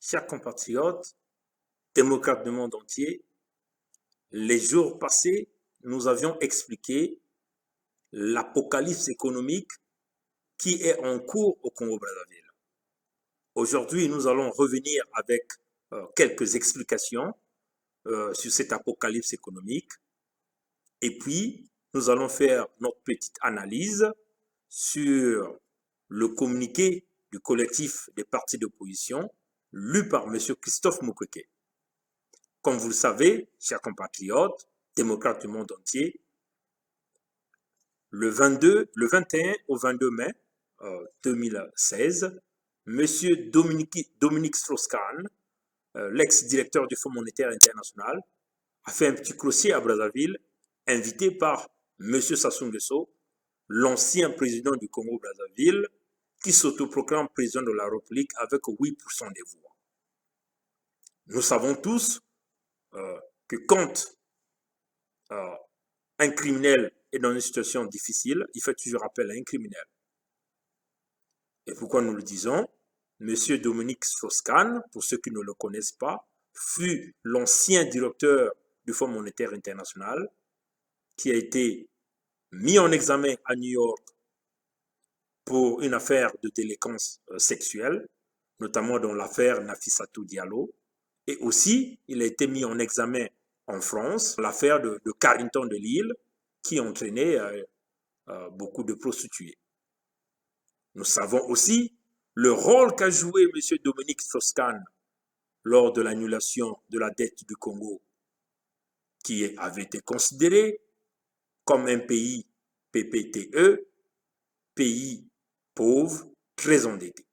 Chers compatriotes, démocrates du monde entier, les jours passés, nous avions expliqué l'apocalypse économique qui est en cours au Congo-Brazzaville. Aujourd'hui, nous allons revenir avec quelques explications sur cette apocalypse économique et puis nous allons faire notre petite analyse sur le communiqué du collectif des partis d'opposition lu par M. Christophe Mukwege. Comme vous le savez, chers compatriotes, démocrates du monde entier, le 21 au 22 mai 2016, M. Dominique Strauss-Kahn, l'ex-directeur du Fonds monétaire international, a fait un petit crochet à Brazzaville, invité par M. Sassou Nguesso, l'ancien président du Congo-Brazzaville, qui s'autoproclame président de la République avec 8% des voix. Nous savons tous que quand un criminel est dans une situation difficile, il fait toujours appel à un criminel. Et pourquoi nous le disons? Monsieur Dominique Strauss-Kahn, pour ceux qui ne le connaissent pas, fut l'ancien directeur du Fonds monétaire international qui a été mis en examen à New York pour une affaire de délinquance sexuelle, notamment dans l'affaire Nafissatou Diallo. Et aussi, il a été mis en examen en France, l'affaire de Carrington de Lille, qui entraînait beaucoup de prostituées. Nous savons aussi le rôle qu'a joué M. Dominique Strauss-Kahn lors de l'annulation de la dette du Congo, qui avait été considéré comme un pays PPTE, pays pauvre, très endetté,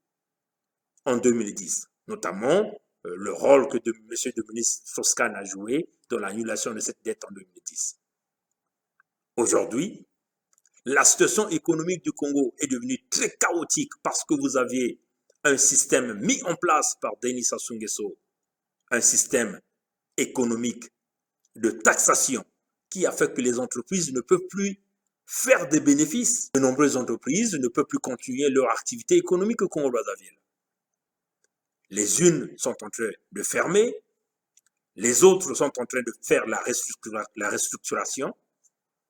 en 2010, notamment le rôle que M. Dominique Strauss-Kahn a joué dans l'annulation de cette dette en 2010. Aujourd'hui, la situation économique du Congo est devenue très chaotique parce que vous aviez un système mis en place par Denis Sassou Nguesso, un système économique de taxation qui a fait que les entreprises ne peuvent plus faire des bénéfices. De nombreuses entreprises ne peuvent plus continuer leur activité économique au Congo-Brazzaville. Les unes sont en train de fermer, les autres sont en train de faire la restructuration,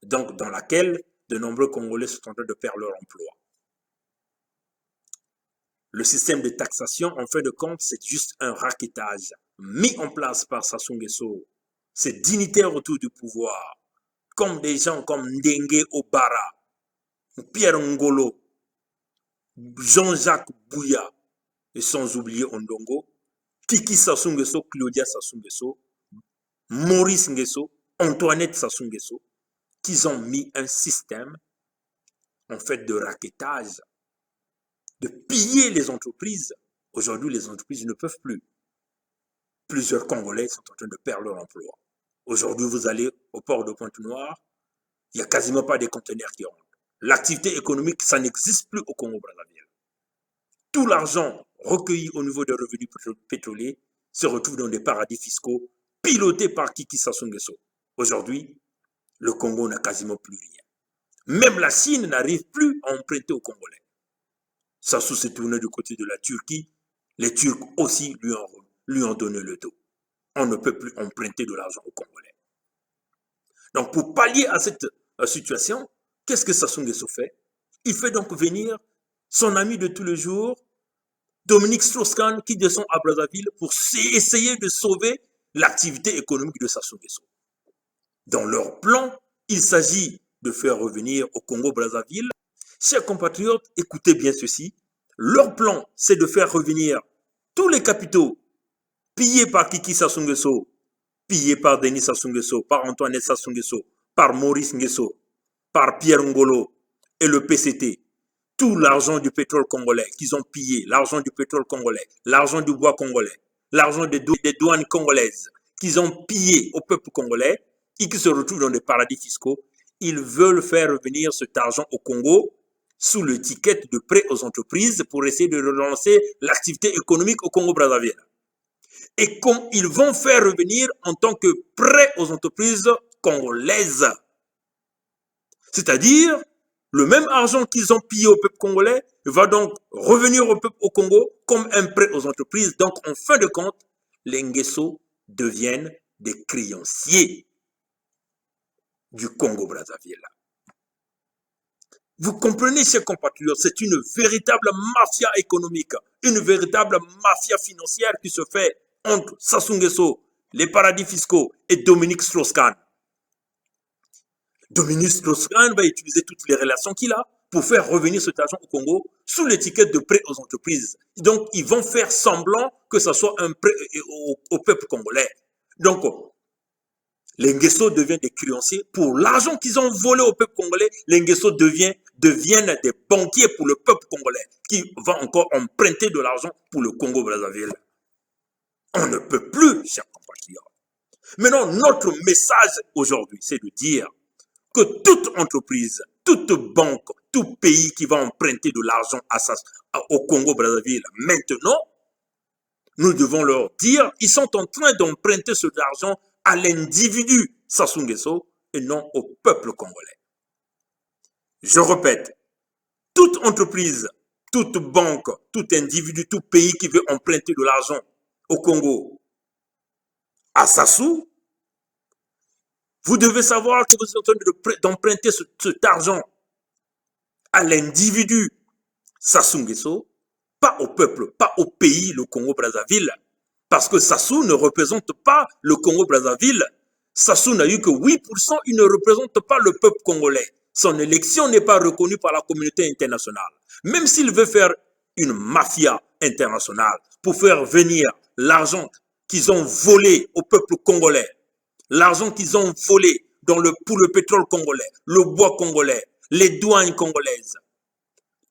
donc dans laquelle de nombreux Congolais sont en train de perdre leur emploi. Le système de taxation, en fin de compte, c'est juste un rackettage mis en place par Sassou Nguesso, ses dignitaires autour du pouvoir, comme des gens comme Ndengue Obara, Pierre Ngolo, Jean-Jacques Bouya, et sans oublier Ondongo, Kiki Sassou Nguesso, Claudia Sassou Nguesso, Maurice Nguesso, Antoinette Sassou Nguesso, qu'ils ont mis un système en fait de rackettage, de piller les entreprises. Aujourd'hui, les entreprises ne peuvent plus. Plusieurs Congolais sont en train de perdre leur emploi. Aujourd'hui, vous allez au port de Pointe-Noire, il n'y a quasiment pas de conteneurs qui rentrent. L'activité économique, ça n'existe plus au Congo-Brazzaville. Tout l'argent recueilli au niveau des revenus pétroliers se retrouve dans des paradis fiscaux pilotés par Kiki Sassou Nguesso. Aujourd'hui, le Congo n'a quasiment plus rien. Même la Chine n'arrive plus à emprunter aux Congolais. Sassou s'est tourné du côté de la Turquie. Les Turcs aussi lui ont donné le dos. On ne peut plus emprunter de l'argent aux Congolais. Donc, pour pallier à cette situation, qu'est-ce que Sassou Nguesso fait? Il fait donc venir son ami de tous les jours, Dominique Strauss-Kahn, qui descend à Brazzaville pour essayer de sauver l'activité économique de Sassou Nguesso. Dans leur plan, il s'agit de faire revenir au Congo-Brazzaville. Chers compatriotes, écoutez bien ceci. Leur plan, c'est de faire revenir tous les capitaux pillés par Kiki Sassou Nguesso, pillés par Denis Sassou Nguesso, par Antoinette Sassou Nguesso, par Maurice Nguesso, par Pierre Ngolo et le PCT. Tout l'argent du pétrole congolais qu'ils ont pillé, l'argent du pétrole congolais, l'argent du bois congolais, l'argent des douanes congolaises qu'ils ont pillé au peuple congolais et qui se retrouvent dans des paradis fiscaux, ils veulent faire revenir cet argent au Congo sous l'étiquette de prêt aux entreprises pour essayer de relancer l'activité économique au Congo-Brazzaville. Et comme ils vont faire revenir en tant que prêt aux entreprises congolaises. C'est-à-dire, Le même argent qu'ils ont pillé au peuple congolais va donc revenir au Congo comme un prêt aux entreprises. Donc, en fin de compte, les Nguesso deviennent des créanciers du Congo-Brazzaville. Vous comprenez, chers compatriotes, c'est une véritable mafia économique, une véritable mafia financière qui se fait entre Sassou Nguesso, les paradis fiscaux et Dominique Strauss-Kahn. Dominique Strauss-Kahn va utiliser toutes les relations qu'il a pour faire revenir cet argent au Congo sous l'étiquette de prêt aux entreprises. Donc, ils vont faire semblant que ce soit un prêt au peuple congolais. Donc, les Nguesso deviennent des créanciers pour l'argent qu'ils ont volé au peuple congolais. Les Nguesso deviennent des banquiers pour le peuple congolais qui va encore emprunter de l'argent pour le Congo-Brazzaville. On ne peut plus, chers compatriotes. Maintenant, notre message aujourd'hui, c'est de dire que toute entreprise, toute banque, tout pays qui va emprunter de l'argent au Congo-Brazzaville maintenant, nous devons leur dire ils sont en train d'emprunter cet argent à l'individu Sassou Nguesso et non au peuple congolais. Je répète, toute entreprise, toute banque, tout individu, tout pays qui veut emprunter de l'argent au Congo à Sassou, vous devez savoir que vous êtes en train d'emprunter cet argent à l'individu Sassou Nguesso, pas au peuple, pas au pays, le Congo-Brazzaville. Parce que Sassou ne représente pas le Congo-Brazzaville. Sassou n'a eu que 8%, il ne représente pas le peuple congolais. Son élection n'est pas reconnue par la communauté internationale. Même s'il veut faire une mafia internationale pour faire venir l'argent qu'ils ont volé au peuple congolais, l'argent qu'ils ont volé pour le pétrole congolais, le bois congolais, les douanes congolaises,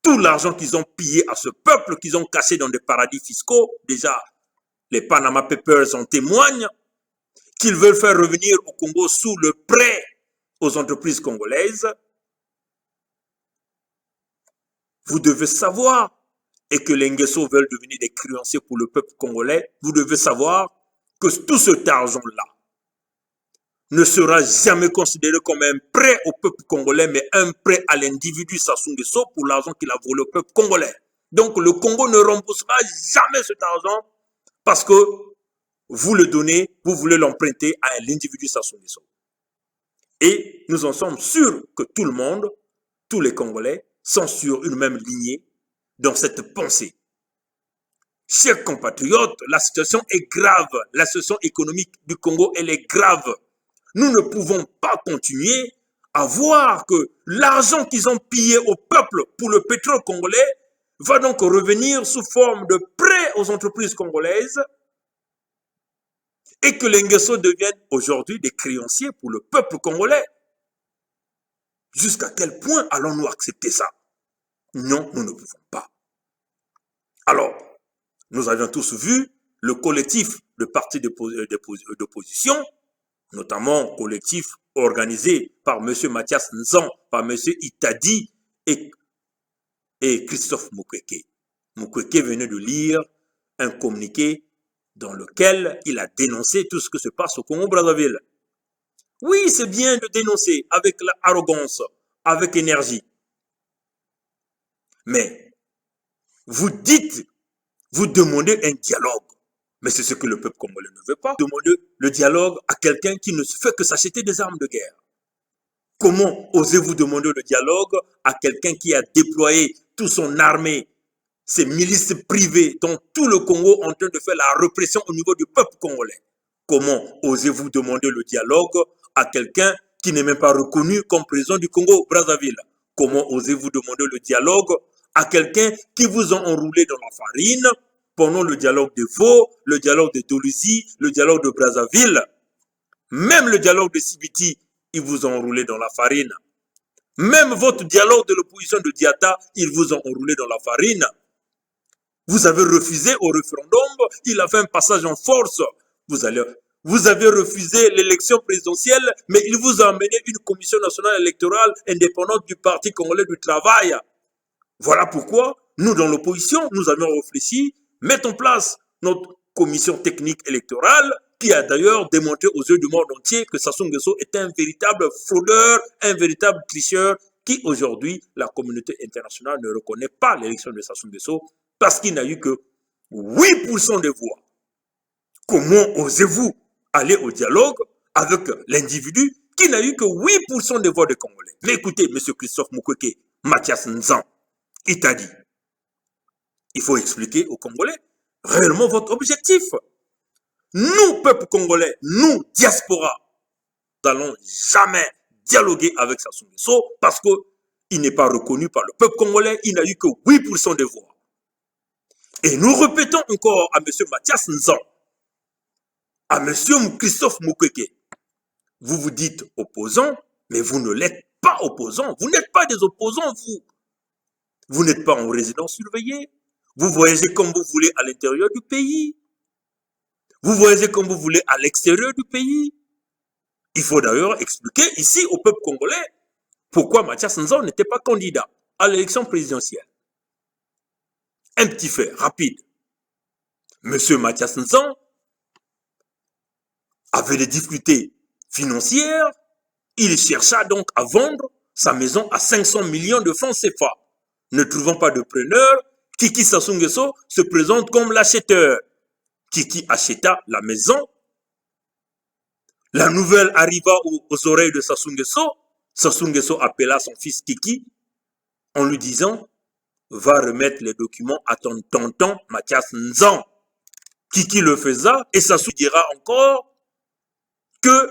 tout l'argent qu'ils ont pillé à ce peuple, qu'ils ont caché dans des paradis fiscaux, déjà, les Panama Papers en témoignent, qu'ils veulent faire revenir au Congo sous le prêt aux entreprises congolaises. Vous devez savoir, et que les Nguesso veulent devenir des créanciers pour le peuple congolais, vous devez savoir que tout cet argent-là ne sera jamais considéré comme un prêt au peuple congolais, mais un prêt à l'individu Sassou Nguesso pour l'argent qu'il a volé au peuple congolais. Donc le Congo ne remboursera jamais cet argent parce que vous le donnez, vous voulez l'emprunter à l'individu Sassou Nguesso. Et nous en sommes sûrs que tout le monde, tous les Congolais, sont sur une même lignée dans cette pensée. Chers compatriotes, la situation est grave. La situation économique du Congo, elle est grave. Nous ne pouvons pas continuer à voir que l'argent qu'ils ont pillé au peuple pour le pétrole congolais va donc revenir sous forme de prêts aux entreprises congolaises et que les Nguesso deviennent aujourd'hui des créanciers pour le peuple congolais. Jusqu'à quel point allons-nous accepter ça? Non, nous ne pouvons pas. Alors, nous avions tous vu le collectif de partis d'opposition, notamment collectif organisé par M. Mathias Nzan, par M. Itadi et Christophe Mukwege. Mukwege venait de lire un communiqué dans lequel il a dénoncé tout ce qui se passe au Congo-Brazzaville. Oui, c'est bien de dénoncer avec l'arrogance, avec énergie. Mais vous dites, vous demandez un dialogue. Mais c'est ce que le peuple congolais ne veut pas. Demandez le dialogue à quelqu'un qui ne fait que s'acheter des armes de guerre. Comment osez-vous demander le dialogue à quelqu'un qui a déployé toute son armée, ses milices privées dans tout le Congo en train de faire la répression au niveau du peuple congolais? Comment osez-vous demander le dialogue à quelqu'un qui n'est même pas reconnu comme président du Congo-Brazzaville? Comment osez-vous demander le dialogue à quelqu'un qui vous a enroulé dans la farine pendant le dialogue de Vaud, le dialogue de Doluzy, le dialogue de Brazzaville, même le dialogue de Sibiti, ils vous ont enroulé dans la farine. Même votre dialogue de l'opposition de Diatta, ils vous ont enroulé dans la farine. Vous avez refusé au référendum, il a fait un passage en force. Vous avez refusé l'élection présidentielle, mais il vous a amené une commission nationale électorale indépendante du Parti congolais du travail. Voilà pourquoi nous, dans l'opposition, nous avions réfléchi, mettre en place notre commission technique électorale, qui a d'ailleurs démontré aux yeux du monde entier que Sassou Nguesso est un véritable fraudeur, un véritable tricheur, qui aujourd'hui, la communauté internationale ne reconnaît pas l'élection de Sassou Nguesso parce qu'il n'a eu que 8% de voix. Comment osez-vous aller au dialogue avec l'individu qui n'a eu que 8% des voix des Congolais? Mais écoutez, M. Christophe Mukwege, Mathias Nzan, il t'a dit, il faut expliquer aux Congolais réellement votre objectif. Nous, peuple congolais, nous, diaspora, n'allons jamais dialoguer avec Sassou Nguesso parce qu'il n'est pas reconnu par le peuple congolais, il n'a eu que 8% des voix. Et nous répétons encore à M. Mathias Nzan, à M. Christophe Mukwege, vous vous dites opposant, mais vous ne l'êtes pas opposant. Vous n'êtes pas des opposants, vous. Vous n'êtes pas en résidence surveillée. Vous voyagez comme vous voulez à l'intérieur du pays. Vous voyagez comme vous voulez à l'extérieur du pays. Il faut d'ailleurs expliquer ici au peuple congolais pourquoi Mathias Nzan n'était pas candidat à l'élection présidentielle. Un petit fait rapide. Monsieur Mathias Nzan avait des difficultés financières. Il chercha donc à vendre sa maison à 500 millions de francs CFA. Ne trouvant pas de preneur, Kiki Sassou Nguesso se présente comme l'acheteur. Kiki acheta la maison. La nouvelle arriva aux oreilles de Sassou Nguesso. Sassou Nguesso appela son fils Kiki en lui disant « Va remettre les documents à ton tonton Mathias Nzan ». Kiki le faisait et Sassou dira encore que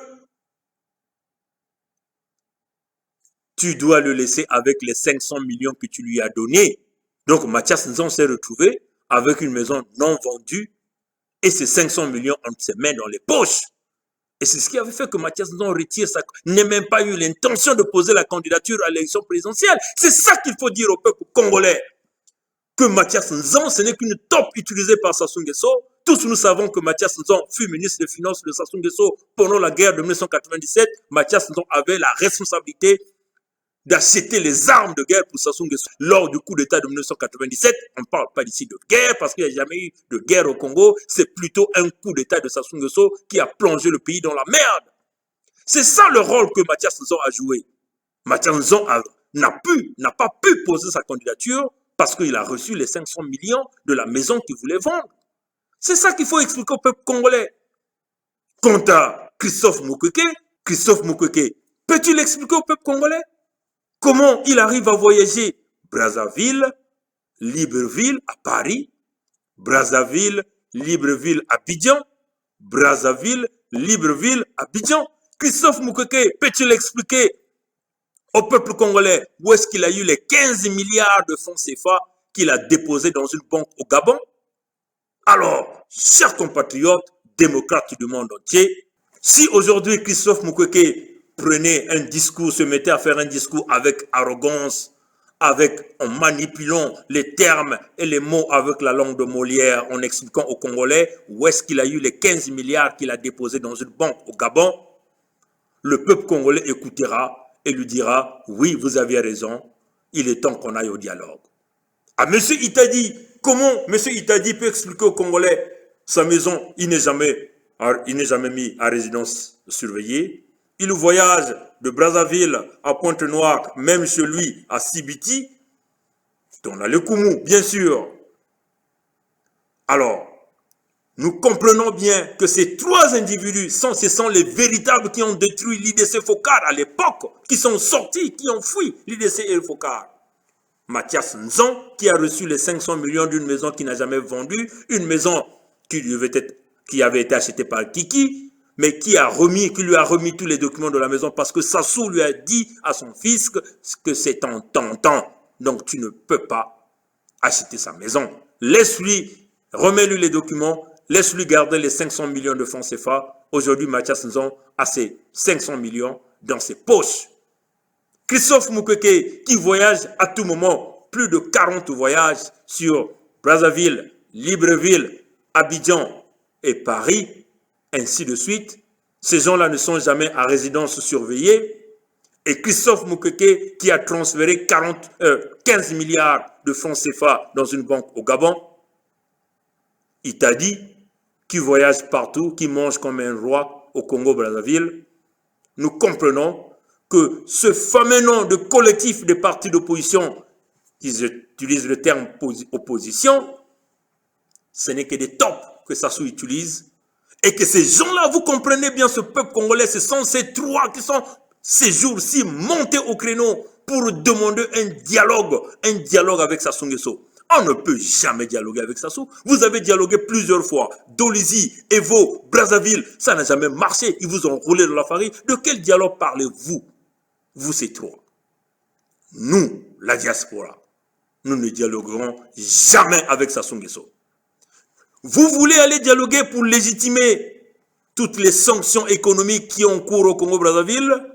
tu dois le laisser avec les 500 millions que tu lui as donnés. Donc Mathias Nzan s'est retrouvé avec une maison non vendue et ces 500 millions entre ses mains dans les poches. Et c'est ce qui avait fait que Mathias Nzan retire sa... n'ait même pas eu l'intention de poser la candidature à l'élection présidentielle. C'est ça qu'il faut dire au peuple congolais. Que Mathias Nzan, ce n'est qu'une taupe utilisée par Sassou Nguesso. Tous nous savons que Mathias Nzan fut ministre des Finances de Sassou Nguesso pendant la guerre de 1997. Mathias Nzan avait la responsabilité d'acheter les armes de guerre pour Sassou Nguesso lors du coup d'État de 1997. On ne parle pas d'ici de guerre parce qu'il n'y a jamais eu de guerre au Congo. C'est plutôt un coup d'État de Sassou Nguesso qui a plongé le pays dans la merde. C'est ça le rôle que Mathias Nzan a joué. Mathias Nzan n'a pas pu poser sa candidature parce qu'il a reçu les 500 millions de la maison qu'il voulait vendre. C'est ça qu'il faut expliquer au peuple congolais. Quant à Christophe Mukwege, peux-tu l'expliquer au peuple congolais? Comment il arrive à voyager Brazzaville, Libreville à Paris, Brazzaville, Libreville à Abidjan, Brazzaville, Libreville à Abidjan. Christophe Mukwege, peux-tu l'expliquer au peuple congolais où est-ce qu'il a eu les 15 milliards de francs CFA qu'il a déposés dans une banque au Gabon? Alors, chers compatriotes, démocrates du monde entier, si aujourd'hui Christophe Mukwege prenait un discours, se mettait à faire un discours avec arrogance, en manipulant les termes et les mots avec la langue de Molière, en expliquant aux Congolais où est-ce qu'il a eu les 15 milliards qu'il a déposés dans une banque au Gabon, le peuple congolais écoutera et lui dira « Oui, vous aviez raison, il est temps qu'on aille au dialogue ». À M. Itadi, comment M. Itadi peut expliquer aux Congolais sa maison, il n'est jamais mis à résidence surveillée. Il voyage de Brazzaville à Pointe-Noire, même chez lui à Sibiti. On a le Koumou, bien sûr. Alors, nous comprenons bien que ces trois individus, ce sont les véritables qui ont détruit l'IDC Fokar à l'époque, qui sont sortis, qui ont fui l'IDC et le Fokar. Mathias Nzan, qui a reçu les 500 millions d'une maison qu'il n'a jamais vendue, une maison qui avait été achetée par Kiki, mais qui lui a remis tous les documents de la maison parce que Sassou lui a dit à son fils que c'est en tentant. Donc tu ne peux pas acheter sa maison. Laisse-lui, remets-lui les documents, laisse-lui garder les 500 millions de francs CFA. Aujourd'hui, Mathias Nzan a ses 500 millions dans ses poches. Christophe Mukwege, qui voyage à tout moment, plus de 40 voyages sur Brazzaville, Libreville, Abidjan et Paris, ainsi de suite. Ces gens-là ne sont jamais à résidence surveillée. Et Christophe Mukwege, qui a transféré 15 milliards de francs CFA dans une banque au Gabon, il t'a dit, qui voyage partout, qui mange comme un roi au Congo-Brazzaville. Nous comprenons que ce fameux nom de collectif des partis d'opposition, ils utilisent le terme opposition, ce n'est que des tops que Sassou utilise, et que ces gens-là, vous comprenez bien, ce peuple congolais, ce sont ces trois qui sont ces jours-ci montés au créneau pour demander un dialogue avec Sassou Nguesso. On ne peut jamais dialoguer avec Sassou. Vous avez dialogué plusieurs fois. Dolizy, Evo, Brazzaville, ça n'a jamais marché. Ils vous ont roulé dans la farine. De quel dialogue parlez-vous? Vous, ces trois. Nous, la diaspora, nous ne dialoguerons jamais avec Sassou Nguesso. Vous voulez aller dialoguer pour légitimer toutes les sanctions économiques qui ont cours au Congo-Brazzaville,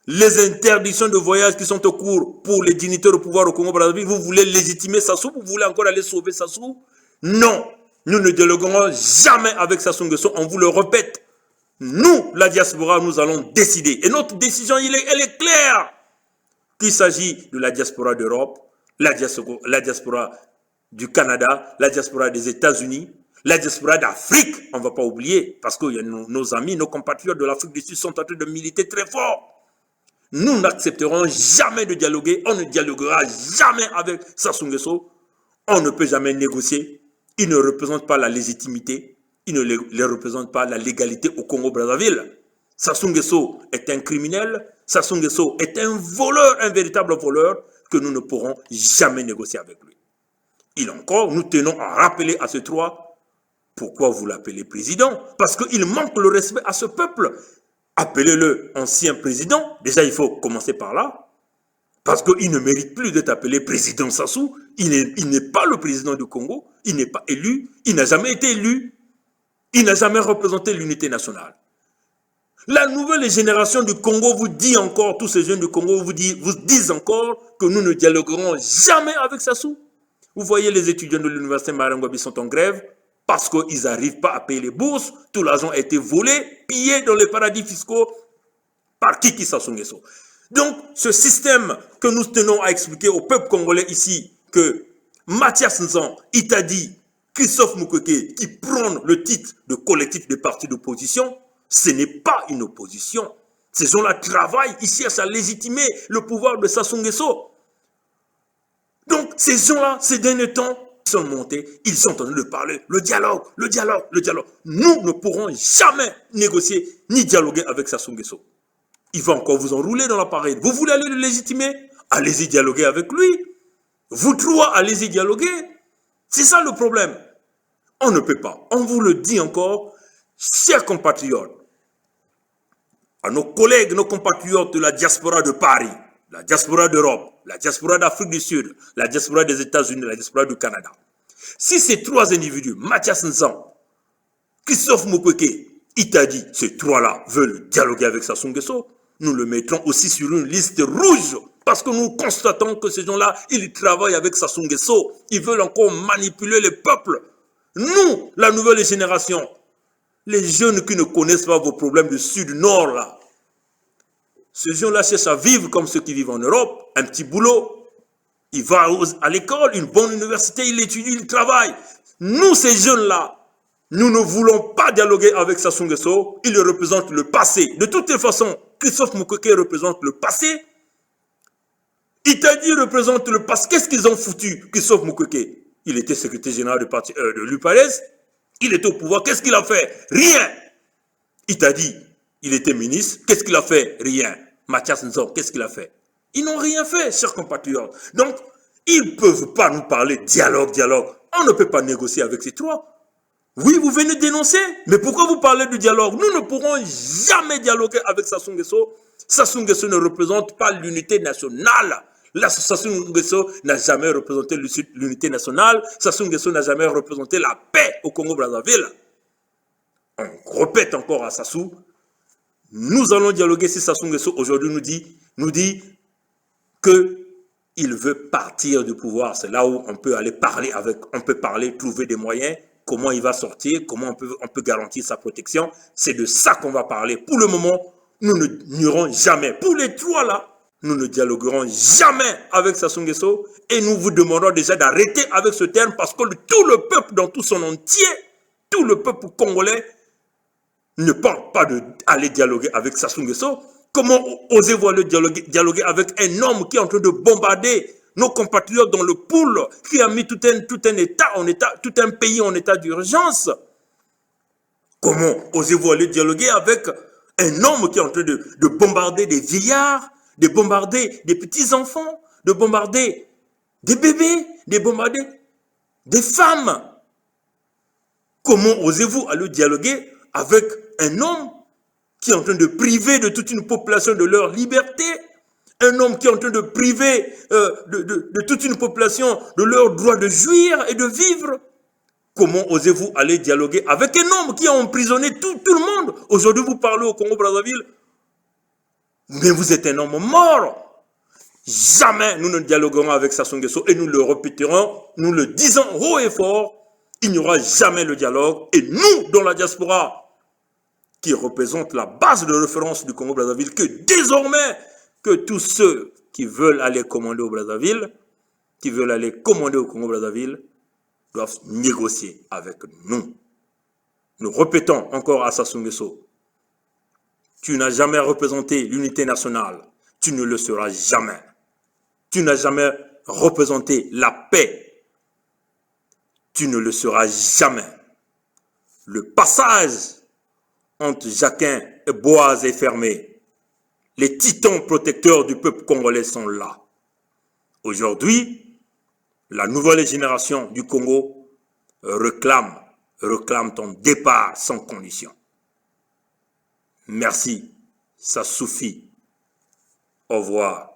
les interdictions de voyage qui sont au cours pour les dignitaires au pouvoir au Congo-Brazzaville. Vous voulez légitimer Sassou? Vous voulez encore aller sauver Sassou? Non, nous ne dialoguerons jamais avec Sassou Nguesso. On vous le répète. Nous, la diaspora, nous allons décider. Et notre décision, elle est claire. Qu'il s'agit de la diaspora d'Europe, la diaspora du Canada, la diaspora des États-Unis, la diaspora d'Afrique, on ne va pas oublier, parce que nos amis, nos compatriotes de l'Afrique du Sud sont en train de militer très fort. Nous n'accepterons jamais de dialoguer, on ne dialoguera jamais avec Sassou Nguesso, on ne peut jamais négocier, il ne représente pas la légitimité, il ne représente pas la légalité au Congo-Brazzaville. Sassou Nguesso est un criminel, Sassou Nguesso est un voleur, un véritable voleur, que nous ne pourrons jamais négocier avec lui. Il encore, nous tenons à rappeler à ces trois, pourquoi vous l'appelez président? Parce qu'il manque le respect à ce peuple. Appelez-le ancien président. Déjà, il faut commencer par là. Parce qu'il ne mérite plus d'être appelé président Sassou. Il n'est pas le président du Congo. Il n'est pas élu. Il n'a jamais été élu. Il n'a jamais représenté l'unité nationale. La nouvelle génération du Congo vous dit encore, tous ces jeunes du Congo vous disent encore que nous ne dialoguerons jamais avec Sassou. Vous voyez, les étudiants de l'université Marangwabi sont en grève parce qu'ils n'arrivent pas à payer les bourses. Tout l'argent a été volé, pillé dans les paradis fiscaux par Kiki Sassou Nguesso. Donc, ce système que nous tenons à expliquer au peuple congolais ici, que Mathias Nzan, Itadi, Christophe Mukwege, qui prennent le titre de collectif des partis d'opposition, ce n'est pas une opposition. Ces gens-là travaillent, ils cherchent à légitimer le pouvoir de Sassou Nguesso. Donc, ces gens-là, ces derniers temps, ils sont montés, ils sont en train de parler, le dialogue. Nous ne pourrons jamais négocier ni dialoguer avec Sassou Nguesso. Il va encore vous enrouler dans l'appareil. Vous voulez aller le légitimer? Allez-y dialoguer avec lui. Vous trois, allez-y dialoguer. C'est ça le problème. On ne peut pas. On vous le dit encore, chers compatriotes, à nos collègues, nos compatriotes de la diaspora de Paris, la diaspora d'Europe, la diaspora d'Afrique du Sud, la diaspora des États-Unis, la diaspora du Canada. Si ces trois individus, Mathias Nzan, Christophe Mukwege, Itadi, ces trois-là veulent dialoguer avec Sassou Nguesso, nous le mettrons aussi sur une liste rouge parce que nous constatons que ces gens-là, ils travaillent avec Sassou Nguesso. Ils veulent encore manipuler le peuple. Nous, la nouvelle génération, les jeunes qui ne connaissent pas vos problèmes du sud-nord, là, ces gens-là cherchent à vivre comme ceux qui vivent en Europe, un petit boulot. Il va à l'école, une bonne université, il étudie, il travaille. Nous, ces jeunes-là, nous ne voulons pas dialoguer avec Sassou Nguesso. Il représente le passé. De toutes les façons, Christophe Mukwege représente le passé. Itadi représente le passé. Qu'est-ce qu'ils ont foutu, Christophe Mukwege? Il était secrétaire général de l'UPARES. Il était au pouvoir. Qu'est-ce qu'il a fait? Rien. Itadi, il était ministre. Qu'est-ce qu'il a fait? Rien. Mathias Nzan, qu'est-ce qu'il a fait? Ils n'ont rien fait, chers compatriotes. Donc, ils ne peuvent pas nous parler dialogue. On ne peut pas négocier avec ces trois. Oui, vous venez dénoncer, mais pourquoi vous parlez du dialogue? Nous ne pourrons jamais dialoguer avec Sassou Nguesso. Sassou Nguesso ne représente pas l'unité nationale. Sassou Nguesso n'a jamais représenté l'unité nationale. Sassou Nguesso n'a jamais représenté la paix au Congo-Brazzaville. On répète encore à Sassou, nous allons dialoguer si Sassou Nguesso aujourd'hui nous dit qu'il veut partir du pouvoir. C'est là où on peut aller parler trouver des moyens. Comment il va sortir, comment on peut garantir sa protection. C'est de ça qu'on va parler. Pour le moment, nous ne n'irons jamais. Pour les trois là, nous ne dialoguerons jamais avec Sassou Nguesso et nous vous demandons déjà d'arrêter avec ce terme parce que tout le peuple dans tout son entier, tout le peuple congolais ne parle pas d'aller dialoguer avec Sassou Nguesso. Comment osez-vous aller dialoguer avec un homme qui est en train de bombarder nos compatriotes dans le pool, qui a mis tout un pays en état d'urgence? Comment osez-vous aller dialoguer avec un homme qui est en train de bombarder des vieillards, de bombarder des petits-enfants, de bombarder des bébés, de bombarder des femmes? Comment osez-vous aller dialoguer avec un homme qui est en train de priver de toute une population de leur liberté, un homme qui est en train de priver de toute une population de leur droit de jouir et de vivre? Comment osez-vous aller dialoguer avec un homme qui a emprisonné tout le monde? Aujourd'hui, vous parlez au Congo-Brazzaville, mais vous êtes un homme mort. Jamais nous ne dialoguerons avec Sassou Nguesso et nous le répéterons, nous le disons haut et fort, il n'y aura jamais le dialogue. Et nous, dans la diaspora, qui représente la base de référence du Congo-Brazzaville, que désormais, que tous ceux qui veulent aller commander au Brazzaville, qui veulent aller commander au Congo-Brazzaville, doivent négocier avec nous. Nous répétons encore à Sassou Nguesso, tu n'as jamais représenté l'unité nationale, tu ne le seras jamais. Tu n'as jamais représenté la paix, tu ne le seras jamais. Le passage entre Jacquin et Boaz est fermé. Les titans protecteurs du peuple congolais sont là. Aujourd'hui, la nouvelle génération du Congo réclame ton départ sans condition. Merci, ça suffit. Au revoir.